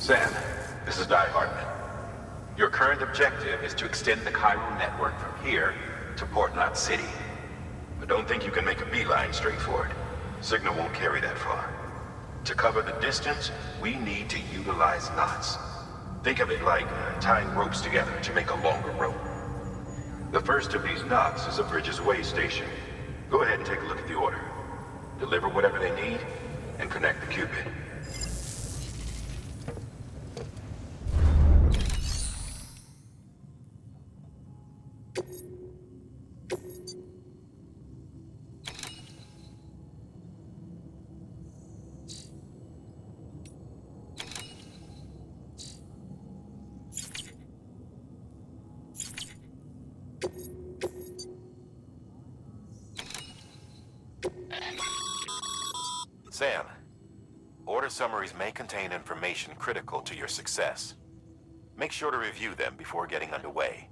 Sam, this is Di Hartman. Your current objective is to extend the chiral network from here to Port Knot City. But don't think you can make a beeline straight for it. Signal won't carry that far. To cover the distance, we need to utilize knots. Think of it like tying ropes together to make a longer rope. The first of these knots is a Bridges Way station. Go ahead and take a look at the order. Deliver whatever they need, and connect the Cupid. Sam, order summaries may contain information critical to your success. Make sure to review them before getting underway.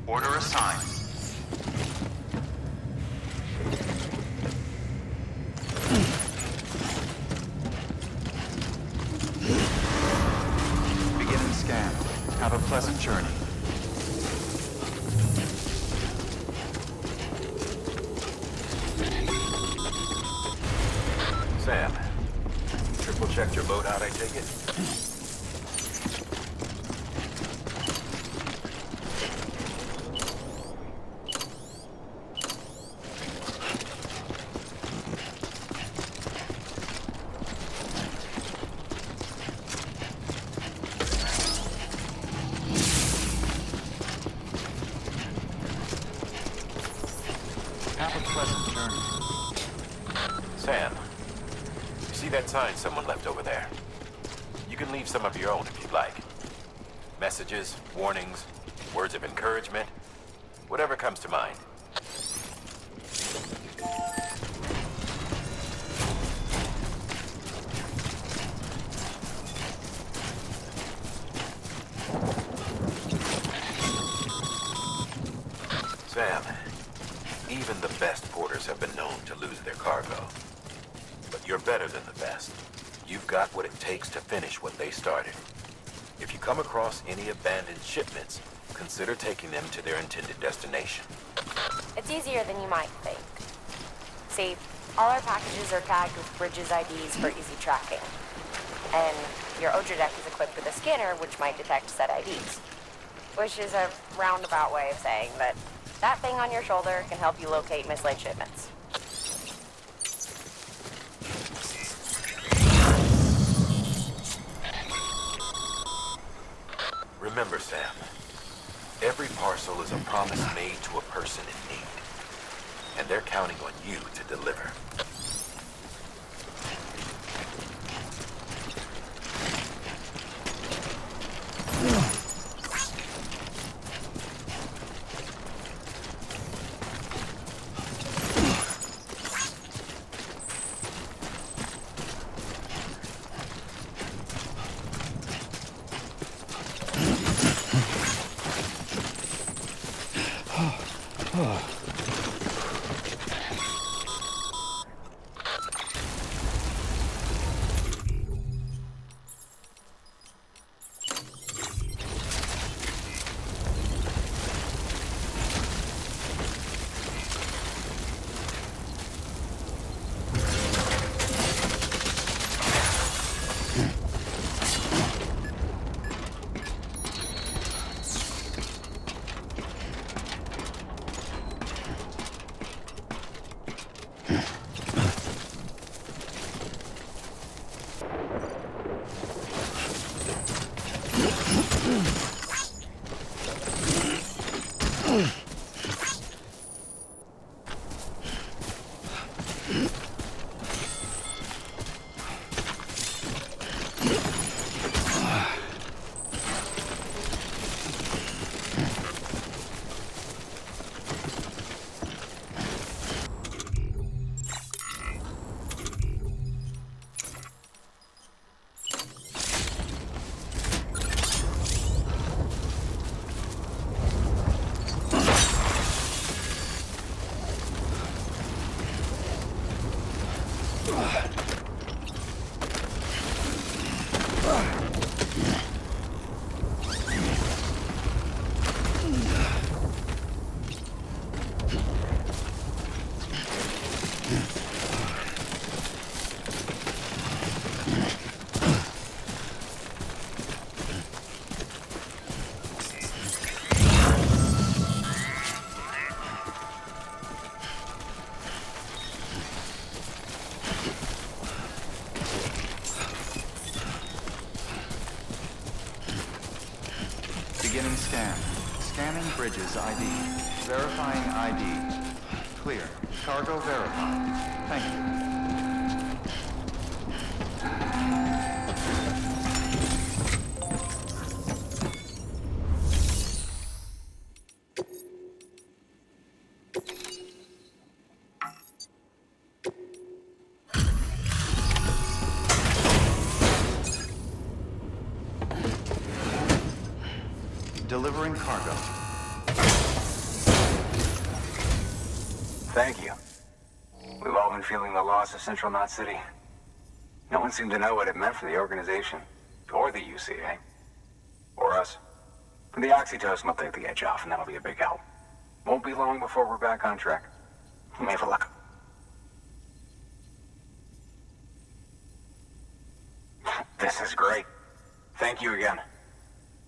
Order assigned. Beginning scan. Have a pleasant journey. Sam, triple checked your loadout, I take it? Have a pleasant journey. Sam, you see that sign someone left over there? You can leave some of your own if you'd like. Messages, warnings, words of encouragement, whatever comes to mind. Sam, even the best porters have been known to lose their cargo. But you're better than the best. You've got what it takes to finish what they started. If you come across any abandoned shipments, consider taking them to their intended destination. It's easier than you might think. See, all our packages are tagged with Bridges IDs for easy tracking. And your Odra deck is equipped with a scanner which might detect said IDs. Which is a roundabout way of saying that that thing on your shoulder can help you locate mislaid shipments. Remember, Sam, every parcel is a promise made to a person in need. And they're counting on you to deliver. Beginning scan. Scanning bridges ID. Verifying ID. Clear. Cargo verified. Thank you. Delivering cargo. Thank you. We've all been feeling the loss of Central Knot City. No one seemed to know what it meant for the organization, or the UCA, or us. The oxytocin will take the edge off, and that'll be a big help. Won't be long before we're back on track. You may have a look. This is great. Thank you again.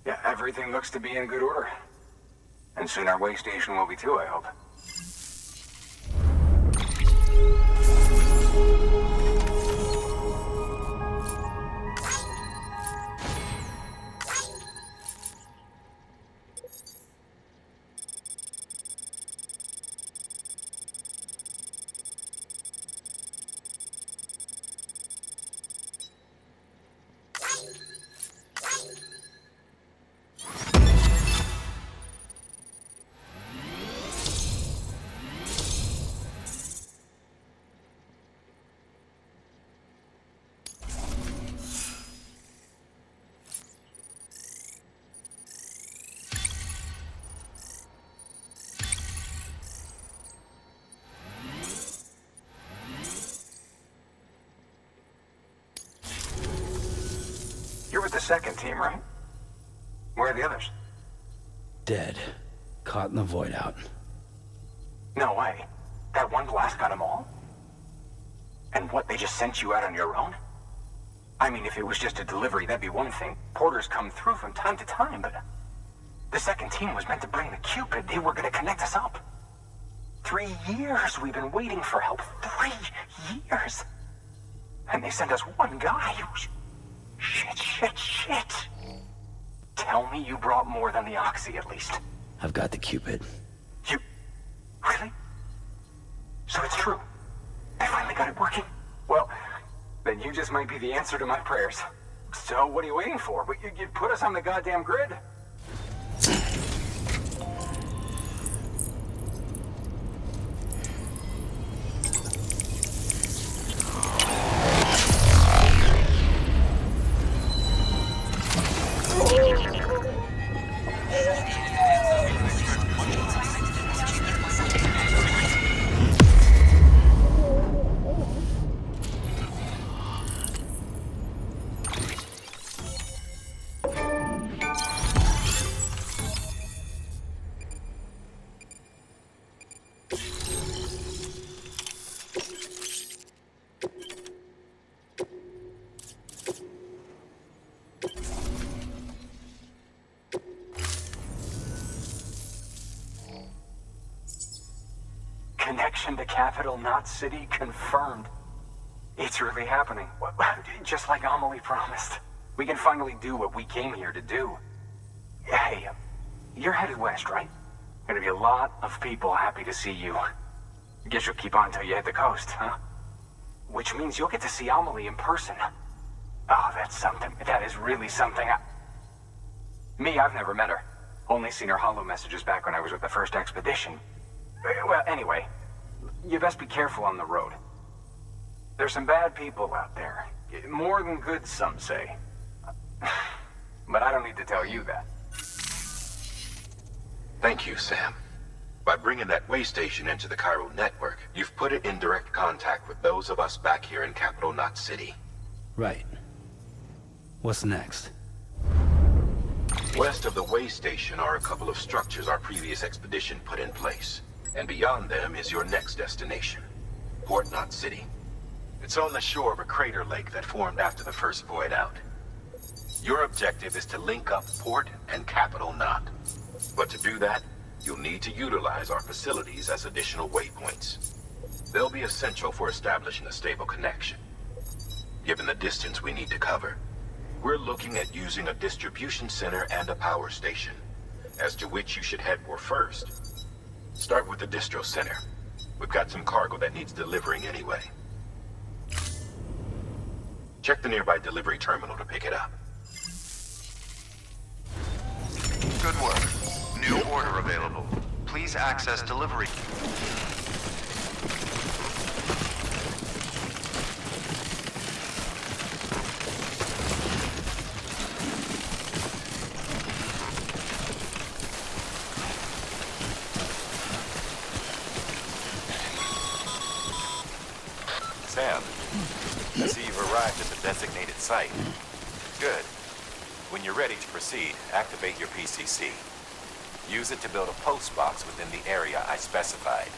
Yeah, everything looks to be in good order. And soon our way station will be too, I hope. You're with the second team, right? Where are the others? Dead. Caught in the void out. No way. That one blast got them all? And what, they just sent you out on your own? I mean, if it was just a delivery, that'd be one thing. Porters come through from time to time, but... The second team was meant to bring the Cupid. They were gonna connect us up. 3 years we've been waiting for help. 3 years! And they sent us one guy who's... Shit. Tell me you brought more than the Oxy, at least. I've got the Cupid. You... Really? So it's true. They finally got it working? Well, then you just might be the answer to my prayers. So what are you waiting for? You put us on the goddamn grid? Connection to Capital Knot City confirmed. It's really happening. Just like Amelie promised. We can finally do what we came here to do. Hey, you're headed west, right? Gonna be a lot of people happy to see you. Guess you'll keep on till you hit the coast, huh? Which means you'll get to see Amelie in person. Oh, that's something. That is really something. I've never met her. Only seen her holo messages back when I was with the first expedition. Well, anyway, you best be careful on the road. There's some bad people out there. More than good, some say. But I don't need to tell you that. Thank you, Sam. By bringing that way station into the Cairo network, you've put it in direct contact with those of us back here in Capital Knot City. Right. What's next? West of the way station are a couple of structures our previous expedition put in place. And beyond them is your next destination, Port Knot City. It's on the shore of a crater lake that formed after the first void out. Your objective is to link up Port and Capital Knot. But to do that, you'll need to utilize our facilities as additional waypoints. They'll be essential for establishing a stable connection. Given the distance we need to cover, we're looking at using a distribution center and a power station. as to which you should head for first. Start with the distro center. We've got some cargo that needs delivering anyway. Check the nearby delivery terminal to pick it up. Good work. New order available. Please access delivery. Sam, I see you've arrived at the designated site. Good. When you're ready to proceed, activate your PCC. Use it to build a post box within the area I specified.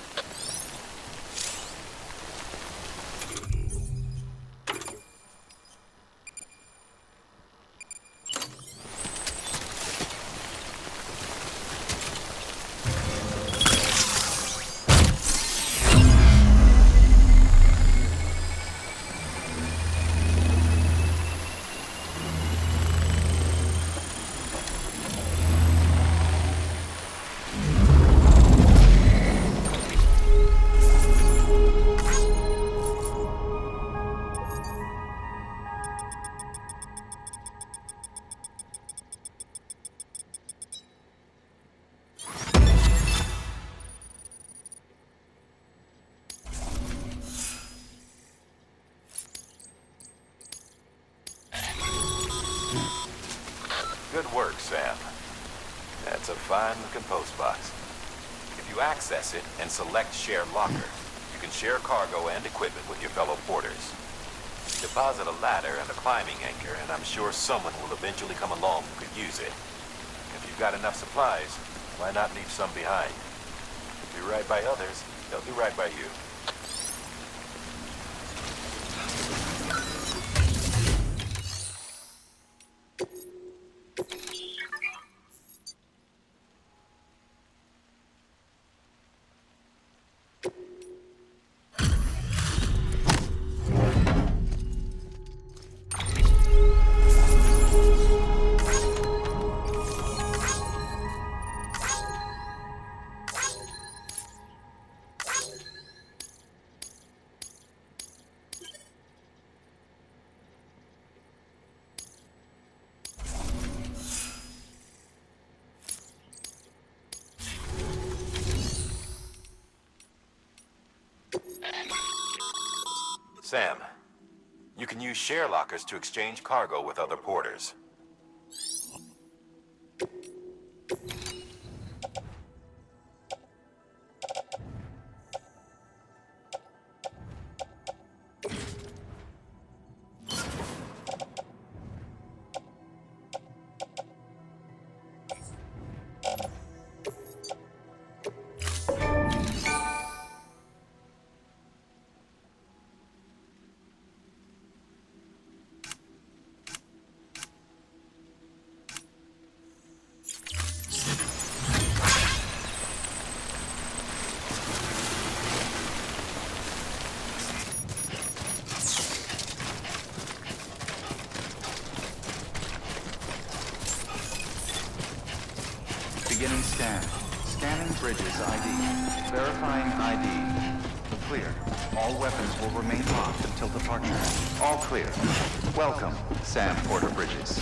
Good work, Sam. That's a fine-looking post box. If you access it and select Share Locker, you can share cargo and equipment with your fellow porters. Deposit a ladder and a climbing anchor, and I'm sure someone will eventually come along who could use it. If you've got enough supplies, why not leave some behind? Do right by others, they'll do right by you. Sam, you can use share lockers to exchange cargo with other porters. Beginning scan. Scanning bridges ID. Verifying ID. Clear. All weapons will remain locked until departure. All clear. Welcome, Sam Porter Bridges.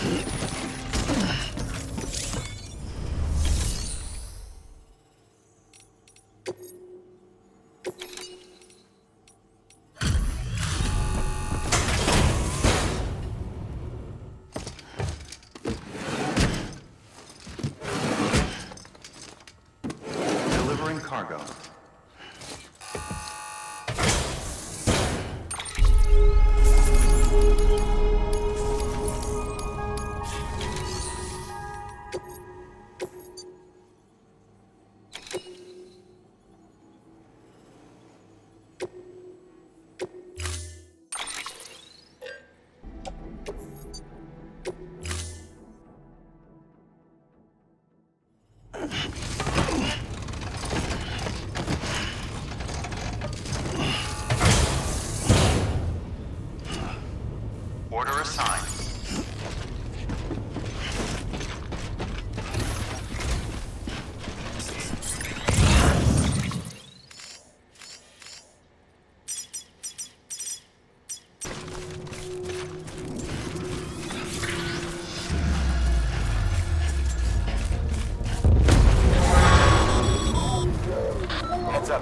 Delivering cargo. Order assigned.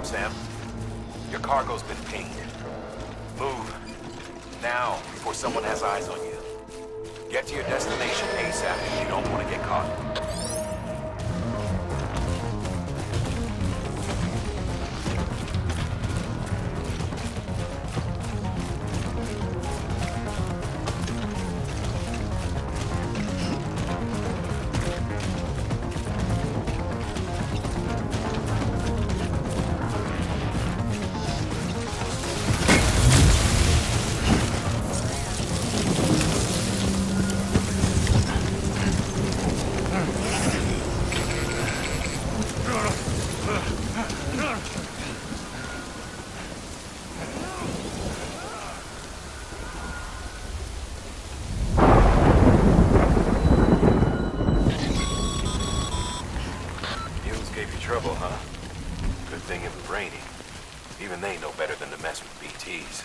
Sam. Your cargo's been pinged. Move. Now, before someone has eyes on you. Get to your destination ASAP if you don't want to get caught. Trouble, huh? Good thing it was raining. Even they know better than to mess with BTs.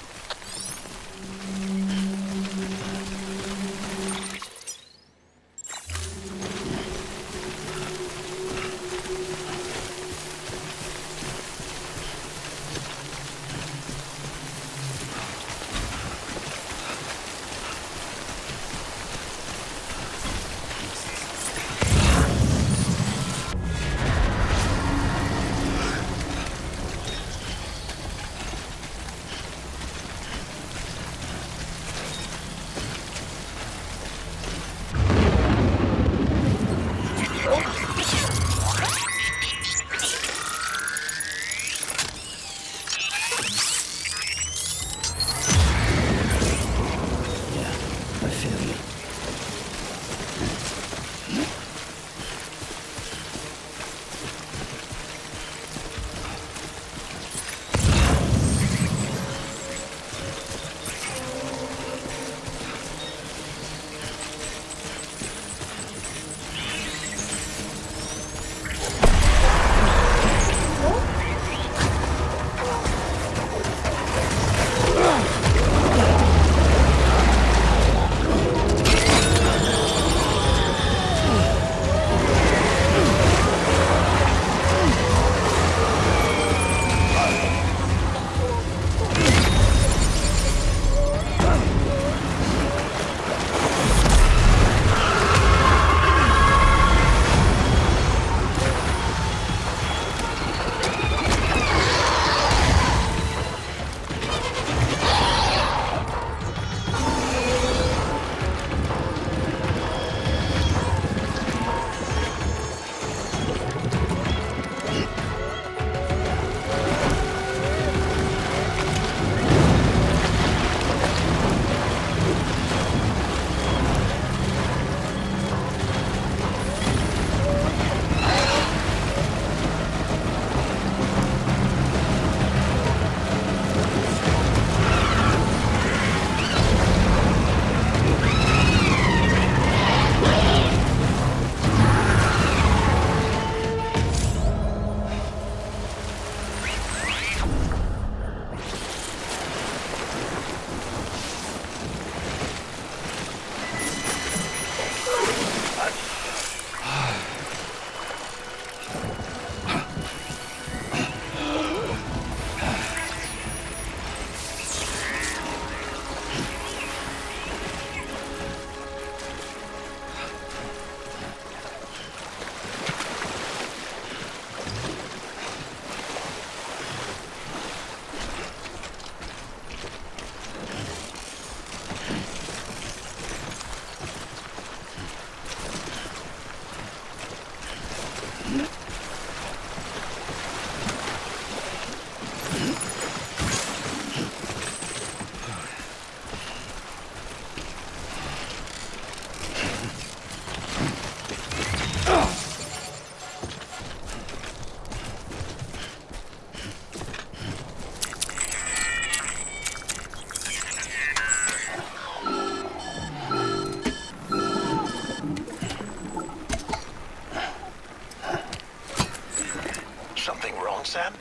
Sam?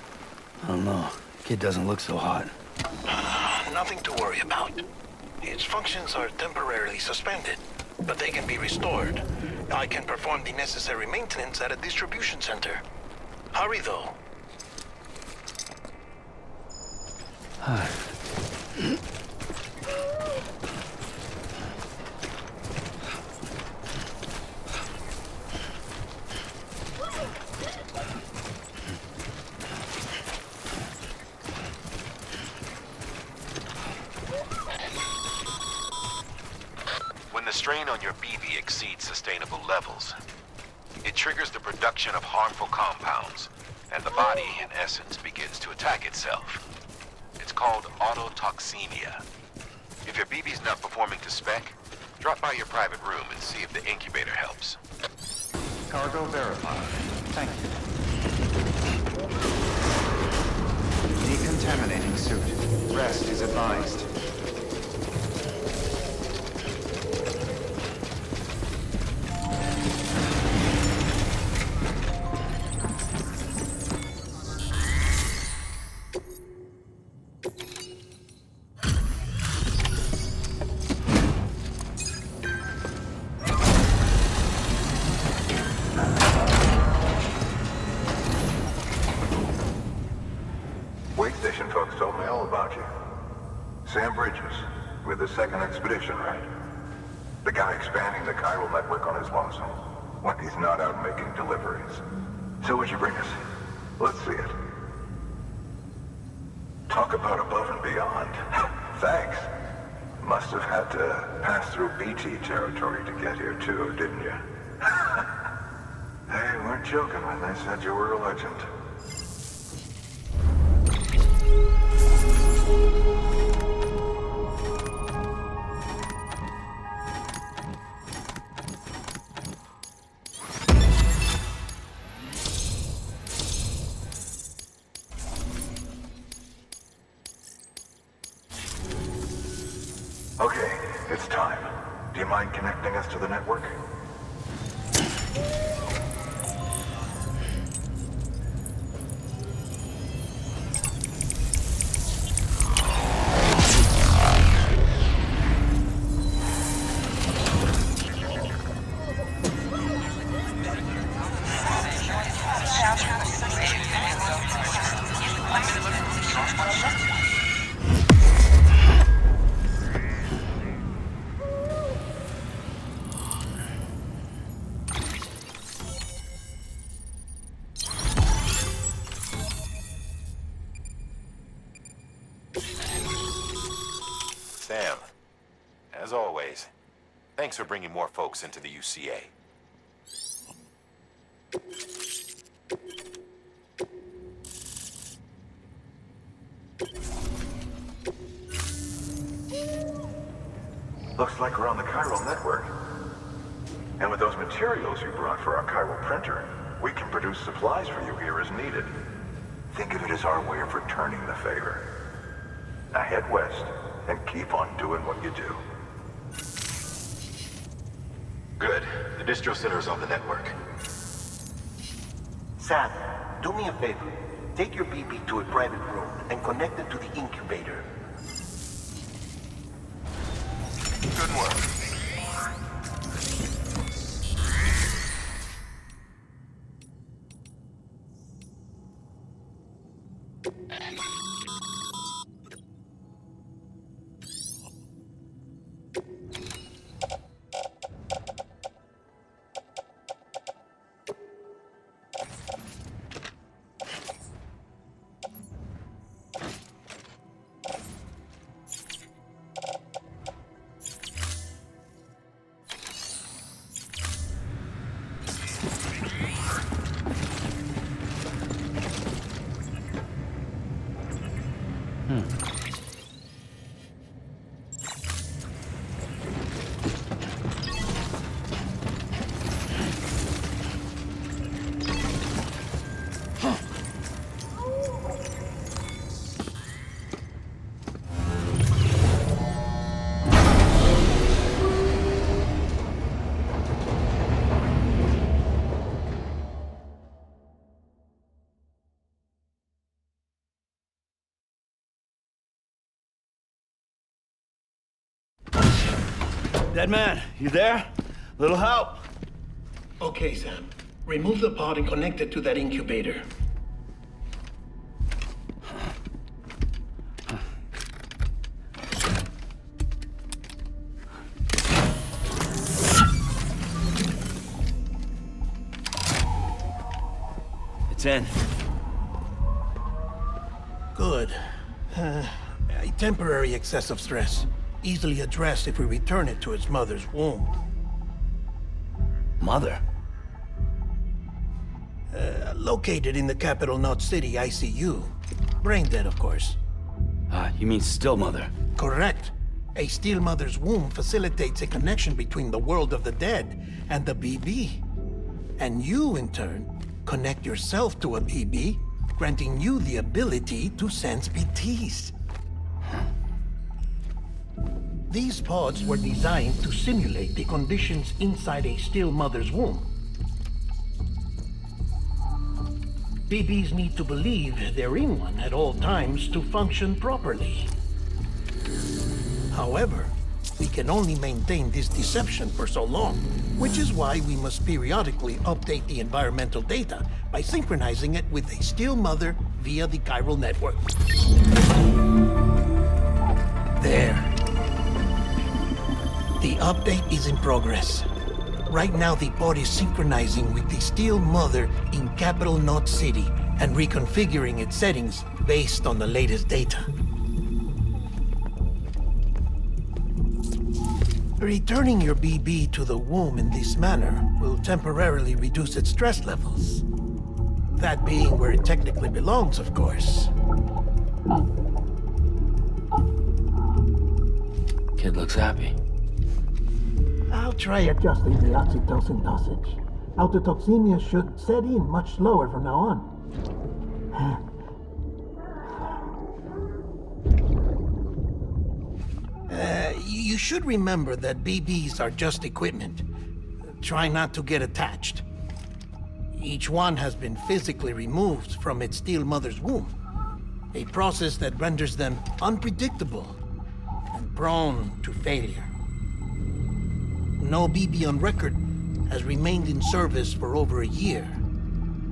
I don't know. Kid doesn't look so hot. Nothing to worry about. Its functions are temporarily suspended, but they can be restored. I can perform the necessary maintenance at a distribution center. Hurry, though. When the strain on your BB exceeds sustainable levels, it triggers the production of harmful compounds, and the body, in essence, begins to attack itself. It's called autotoxemia. If your BB's not performing to spec, drop by your private room and see if the incubator helps. Cargo verified. Thank you. Decontaminating suit. Rest is advised. Wait station folks told me all about you. Sam Bridges, with the second expedition, right? The guy expanding the chiral network on his lonesome, when he's not out making deliveries. So what'd you bring us? Let's see it. Talk about above and beyond. Thanks. Must have had to pass through BT territory to get here too, didn't you? They weren't joking when they said you were a legend. Okay, it's time. Do you mind connecting us to the network? Sam, as always, thanks for bringing more folks into the UCA. Looks like we're on the chiral network. And with those materials you brought for our chiral printer, we can produce supplies for you here as needed. Think of it as our way of returning the favor. Now head west and keep on doing what you do. Good. The distro center is on the network. Sam, do me a favor. Take your BB to a private room and connect it to the incubator. Good work. Dead man, you there? Little help? Okay, Sam. Remove the pod and connect it to that incubator. 10. Good. A temporary excess of stress. Easily addressed if we return it to its mother's womb. Mother? Located in the capital Knot City ICU. Brain dead, of course. You mean still mother? Correct. A steel mother's womb facilitates a connection between the world of the dead and the BB. And you, in turn, connect yourself to a BB, granting you the ability to sense BTs. These pods were designed to simulate the conditions inside a still mother's womb. BBs need to believe they're in one at all times to function properly. However, we can only maintain this deception for so long, which is why we must periodically update the environmental data by synchronizing it with a still mother via the chiral network. There. The update is in progress. Right now, the pod is synchronizing with the steel mother in capital Knot City and reconfiguring its settings based on the latest data. Returning your BB to the womb in this manner will temporarily reduce its stress levels. That being where it technically belongs, of course. Kid looks happy. I'll try adjusting the oxytocin dosage. Autotoxemia should set in much slower from now on. You should remember that BBs are just equipment. Try not to get attached. Each one has been physically removed from its steel mother's womb. A process that renders them unpredictable and prone to failure. No BB on record has remained in service for over a year.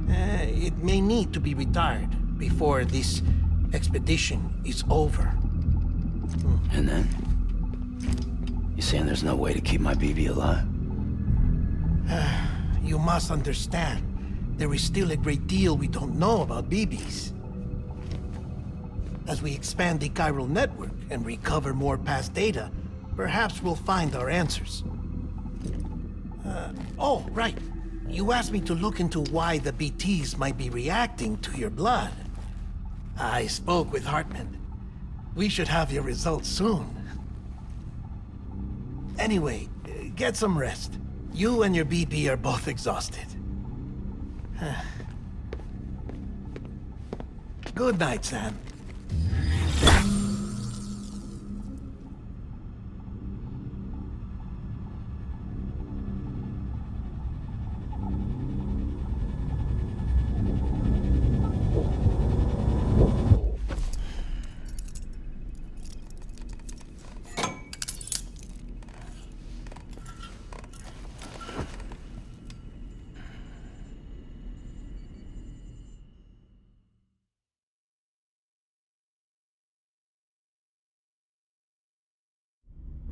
It may need to be retired before this expedition is over. And then? You saying there's no way to keep my BB alive? You must understand, there is still a great deal we don't know about BBs. As we expand the chiral network and recover more past data, perhaps we'll find our answers. Oh, right. You asked me to look into why the BTs might be reacting to your blood. I spoke with Hartman. We should have your results soon. Anyway, get some rest. You and your BB are both exhausted. Good night, Sam.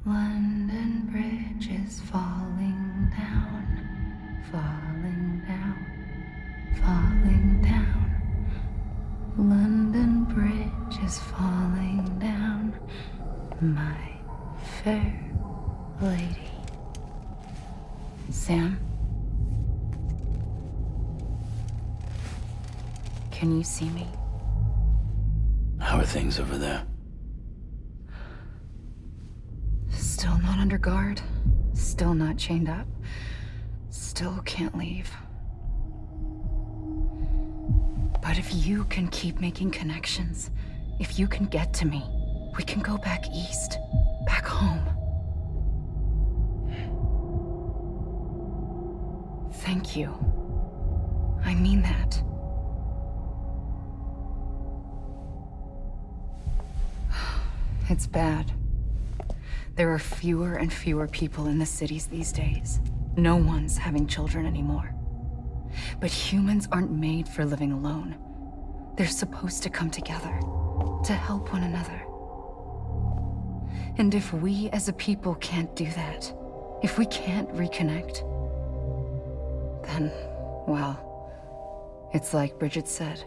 London Bridge is falling down, falling down, falling down. London Bridge is falling down, my fair lady. Sam? Can you see me? How are things over there? Still not under guard. Still not chained up. Still can't leave. But if you can keep making connections, if you can get to me, we can go back east. Back home. Thank you. I mean that. It's bad. There are fewer and fewer people in the cities these days. No one's having children anymore. But humans aren't made for living alone. They're supposed to come together, to help one another. And if we as a people can't do that, if we can't reconnect, then, well, It's like Bridget said.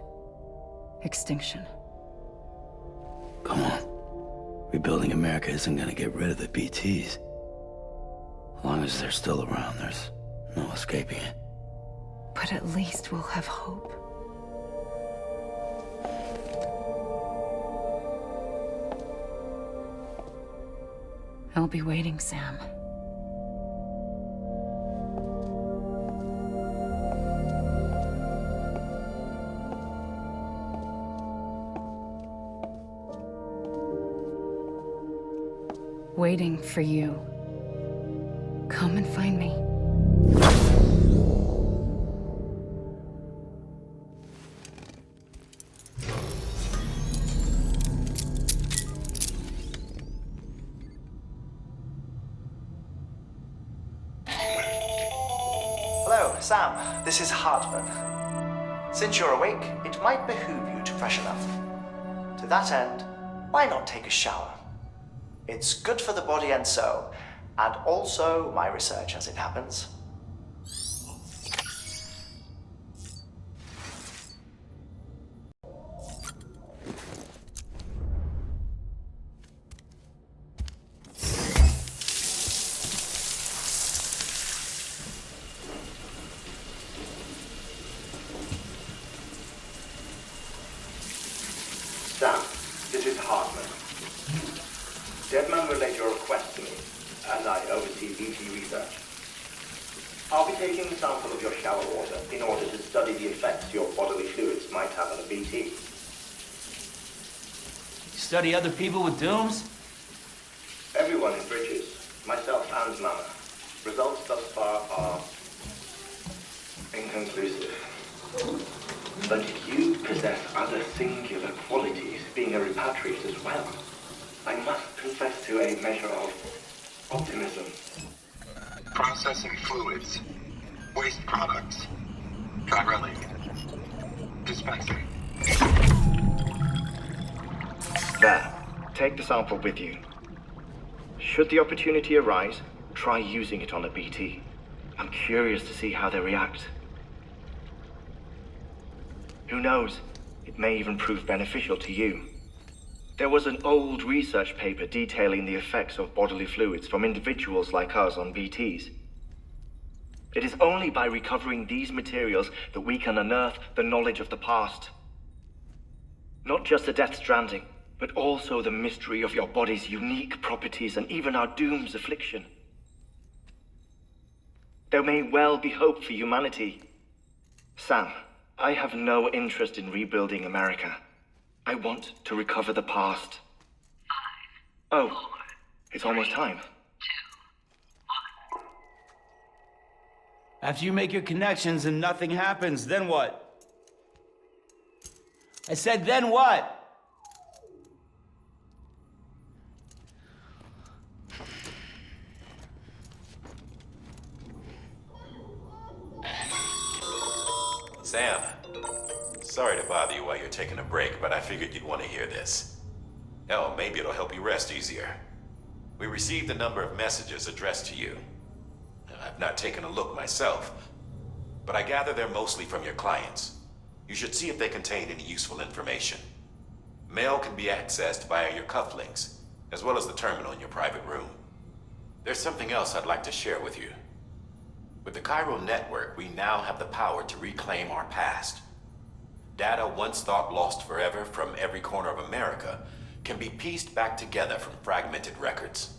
Extinction. Come on. Rebuilding America isn't gonna get rid of the BTs. As long as they're still around, there's no escaping it. But at least we'll have hope. I'll be waiting, Sam. Waiting for you. Come and find me. Hello, Sam. This is Hartman. Since you're awake, it might behoove you to freshen up. To that end, why not take a shower? It's good for the body and soul, and also my research as it happens. Sam, this is Hartman. Deadman relayed your request to me, as I oversee BT research. I'll be taking a sample of your shower water in order to study the effects your bodily fluids might have on a BT. Study other people with dooms? Everyone in Bridges, myself and Mama. Results thus far are inconclusive. But you possess other singular qualities, being a repatriate as well. I must confess to a measure of optimism. Processing fluids. Waste products. Drilling. Dispensing. There. Take the sample with you. Should the opportunity arise, try using it on a BT. I'm curious to see how they react. Who knows? It may even prove beneficial to you. There was an old research paper detailing the effects of bodily fluids from individuals like us on BTs. It is only by recovering these materials that we can unearth the knowledge of the past. Not just the Death Stranding, but also the mystery of your body's unique properties and even our doom's affliction. There may well be hope for humanity. Sam, I have no interest in rebuilding America. I want to recover the past. 5, 4, it's almost time. 2, 1. After you make your connections and nothing happens, then what? I said, then what? Sam, sorry to bother you while you're taking a break, but I figured you'd want to hear this. Hell, maybe it'll help you rest easier. We received a number of messages addressed to you. I've not taken a look myself, but I gather they're mostly from your clients. You should see if they contain any useful information. Mail can be accessed via your cufflinks, as well as the terminal in your private room. There's something else I'd like to share with you. With the chiral network, we now have the power to reclaim our past. Data once thought lost forever from every corner of America can be pieced back together from fragmented records.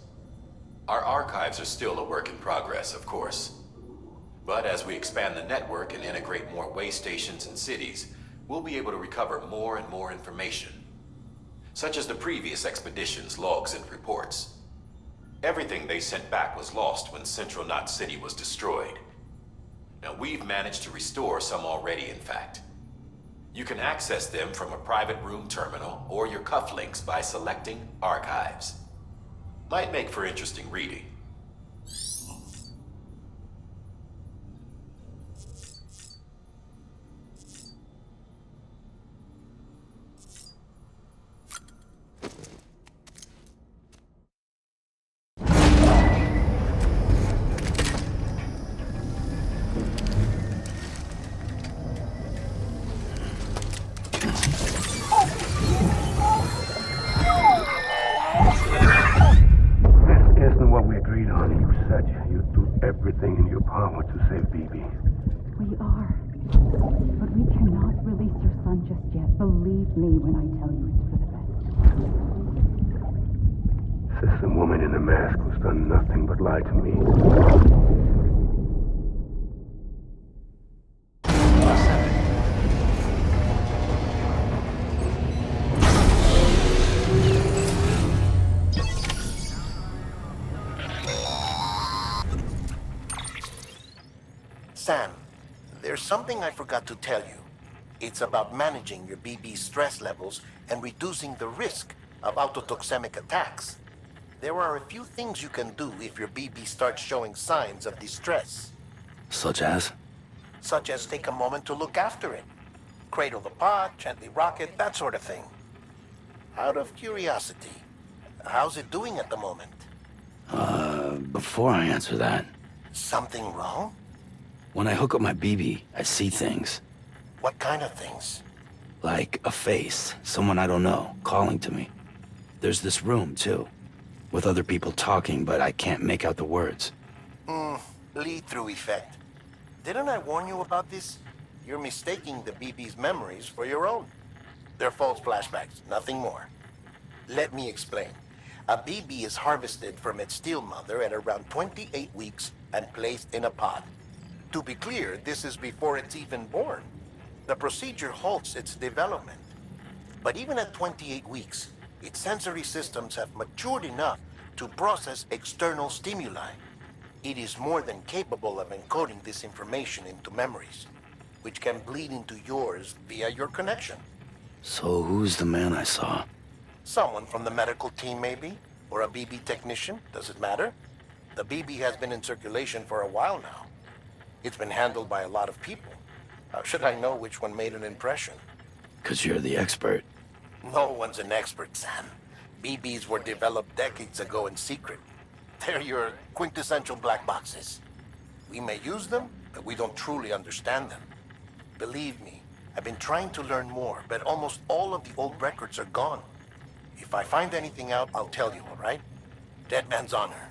Our archives are still a work in progress, of course. But as we expand the network and integrate more way stations and cities, we'll be able to recover more and more information, such as the previous expedition's logs and reports. Everything they sent back was lost when Central Knot City was destroyed. Now we've managed to restore some already, in fact. You can access them from a private room terminal or your cufflinks by selecting Archives. Might make for interesting reading. said you'd do everything in your power to save BB. We are. But we cannot release your son just yet. Believe me when I tell you it's for the best. Says the woman in the mask who's done nothing but lie to me. Sam, there's something I forgot to tell you. It's about managing your BB stress levels and reducing the risk of autotoxemic attacks. There are a few things you can do if your BB starts showing signs of distress. Such as? Such as take a moment to look after it. Cradle the pod, gently rock it, that sort of thing. Out of curiosity, how's it doing at the moment? Before I answer that... Something wrong? When I hook up my BB, I see things. What kind of things? Like a face, someone I don't know, calling to me. There's this room, too, with other people talking, but I can't make out the words. Lead-through effect. Didn't I warn you about this? You're mistaking the BB's memories for your own. They're false flashbacks, nothing more. Let me explain. A BB is harvested from its steel mother at around 28 weeks and placed in a pod. To be clear, this is before it's even born. The procedure halts its development. But even at 28 weeks, its sensory systems have matured enough to process external stimuli. It is more than capable of encoding this information into memories, which can bleed into yours via your connection. So who's the man I saw? Someone from the medical team, maybe? Or a BB technician? Does it matter? The BB has been in circulation for a while now. It's been handled by a lot of people. How should I know which one made an impression? 'Cause you're the expert. No one's an expert, Sam. BBs were developed decades ago in secret. They're your quintessential black boxes. We may use them, but we don't truly understand them. Believe me, I've been trying to learn more, but almost all of the old records are gone. If I find anything out, I'll tell you, all right? Dead man's honor.